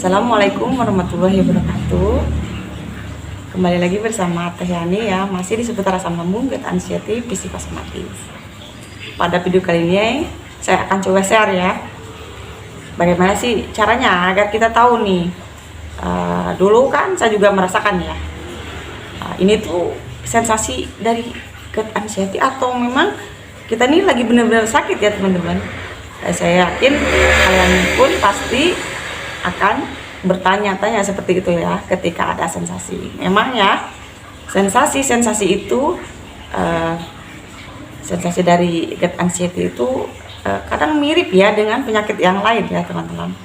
Assalamualaikum warahmatullahi wabarakatuh. Kembali lagi bersama Teh Yani ya, masih di seputar asam lambung, gut anxiety, psikosomatis. Pada video kali ini saya akan coba share ya, bagaimana sih caranya agar kita tahu nih. Dulu kan saya juga merasakan ya, ini tuh sensasi dari gut anxiety atau memang kita nih lagi benar-benar sakit ya teman-teman. Saya yakin kalian pun pasti akan bertanya-tanya seperti itu ya ketika ada sensasi. Memang ya sensasi-sensasi itu sensasi dari gut anxiety itu kadang mirip ya dengan penyakit yang lain ya teman-teman.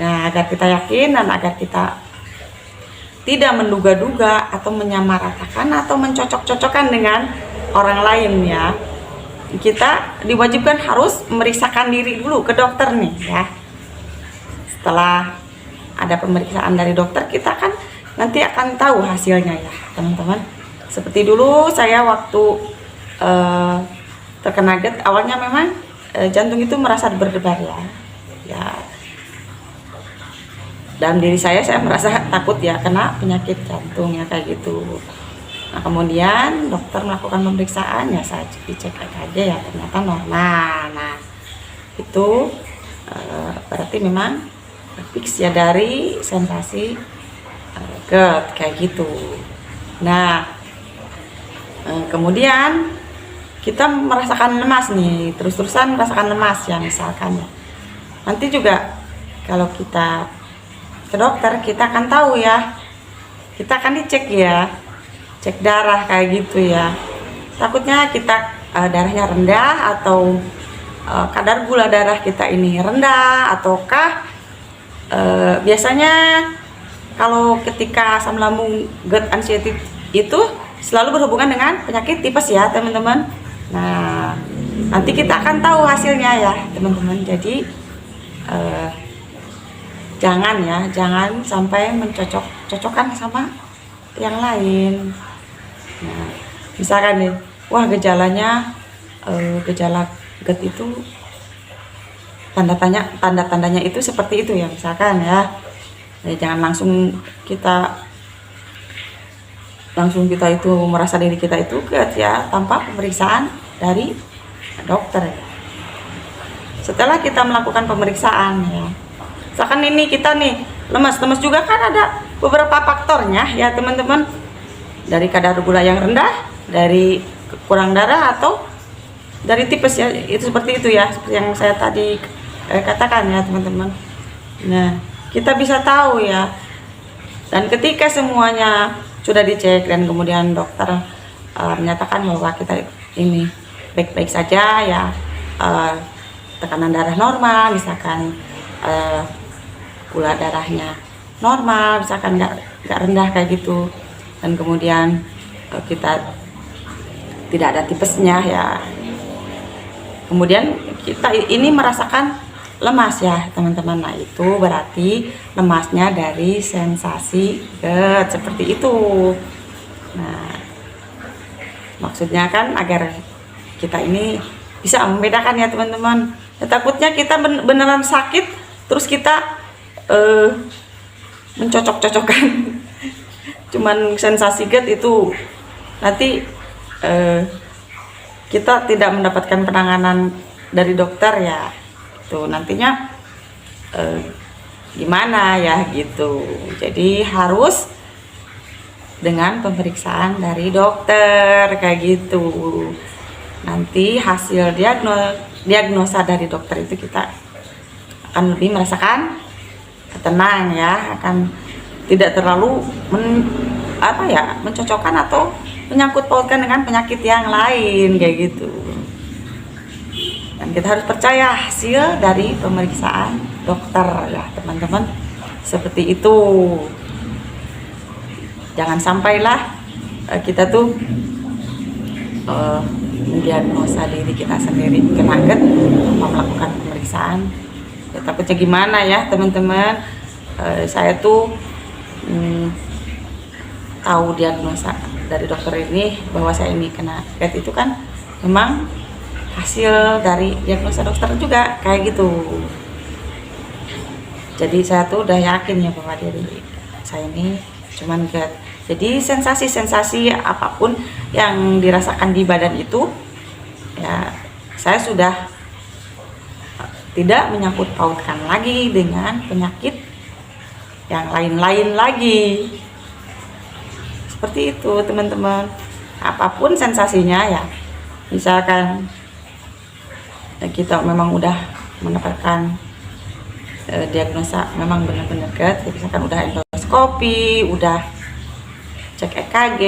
Nah, agar kita yakin dan agar kita tidak menduga-duga atau menyamaratakan atau mencocok-cocokkan dengan orang lain ya, kita diwajibkan harus memeriksakan diri dulu ke dokter nih ya. Setelah ada pemeriksaan dari dokter, kita kan nanti akan tahu hasilnya ya teman-teman. Seperti dulu saya waktu terkena GERD, awalnya memang jantung itu merasa berdebar ya. Dalam diri saya merasa takut ya kena penyakit jantung ya kayak gitu. Nah, kemudian dokter melakukan pemeriksaan ya, saya dicek aja ya, ternyata normal. Nah, itu berarti memang fix ya dari sensasi GERD kayak gitu. Nah, kemudian kita merasakan lemas nih, terus-terusan merasakan lemas ya misalkan ya. Nanti juga kalau kita ke dokter, kita akan tahu ya, kita akan dicek ya, cek darah kayak gitu ya. Takutnya kita darahnya rendah atau kadar gula darah kita ini rendah, ataukah biasanya kalau ketika asam lambung GERD anxiety itu selalu berhubungan dengan penyakit tipes ya teman-teman. Nah, nanti kita akan tahu hasilnya ya teman-teman. Jadi jangan sampai mencocok-cocokkan sama yang lain. Nah, misalkan nih, wah gejalanya gejala GERD itu tanda-tandanya itu seperti itu ya misalkan ya. Nah, jangan langsung kita itu merasa diri kita itu GERD ya tanpa pemeriksaan dari dokter. Setelah kita melakukan pemeriksaan ya, misalkan ini kita nih lemas juga kan ada beberapa faktornya ya teman-teman, dari kadar gula yang rendah, dari kurang darah, atau dari tipes ya, itu seperti itu ya, seperti yang saya tadi katakan ya teman-teman. Nah, kita bisa tahu ya, dan ketika semuanya sudah dicek dan kemudian dokter menyatakan bahwa kita ini baik-baik saja ya, tekanan darah normal misalkan, gula darahnya normal misalkan, nggak rendah kayak gitu, dan kemudian kita tidak ada tipesnya ya, kemudian kita ini merasakan lemas ya teman-teman. Nah, itu berarti lemasnya dari sensasi GERD seperti itu. Nah, maksudnya kan agar kita ini bisa membedakan ya teman-teman. Ya, takutnya kita beneran sakit terus kita mencocok-cocokkan cuman sensasi GERD itu, nanti kita tidak mendapatkan penanganan dari dokter ya. Tuh nantinya gimana ya gitu. Jadi harus dengan pemeriksaan dari dokter kayak gitu. Nanti hasil diagnosa dari dokter itu kita akan lebih merasakan tenang ya, akan tidak terlalu mencocokkan atau menyangkut pautkan dengan penyakit yang lain kayak gitu. Dan kita harus percaya hasil dari pemeriksaan dokter ya teman-teman, seperti itu. Jangan sampailah kita tuh mendiagnosa diri kita sendiri kena GERD tanpa melakukan pemeriksaan ya, takutnya gimana ya teman-teman. Saya tuh tahu diagnosa dari dokter ini bahwa saya ini kena GERD itu kan memang hasil dari diagnosa dokter juga kayak gitu. Jadi saya tuh udah yakin ya bahwa diri saya ini cuman GERD. Jadi sensasi-sensasi apapun yang dirasakan di badan itu ya saya sudah tidak menyangkut pautkan lagi dengan penyakit yang lain-lain lagi. Seperti itu teman-teman. Apapun sensasinya ya, misalkan kita memang udah mendapatkan diagnosa memang benar-benar GERD, misalkan udah endoskopi, udah cek EKG,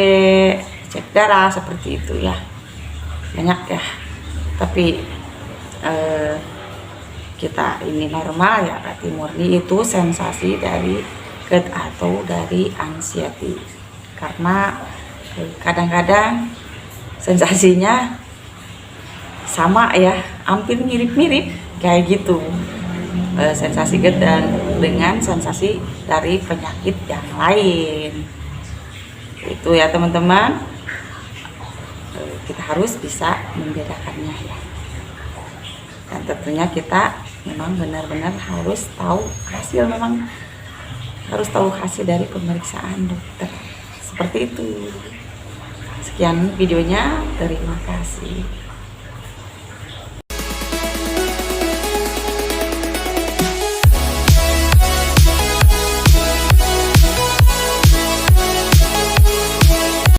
cek darah, seperti itu ya, banyak ya. Tapi kita ini normal ya, berarti murni itu sensasi dari GERD atau dari anxiety. Karena kadang-kadang sensasinya sama ya, hampir mirip-mirip kayak gitu, sensasi GERD dan dengan sensasi dari penyakit yang lain. Itu ya teman-teman, kita harus bisa membedakannya ya. Dan tentunya kita memang benar-benar harus tahu hasil, memang harus tahu hasil dari pemeriksaan dokter. Seperti itu. Sekian videonya, terima kasih.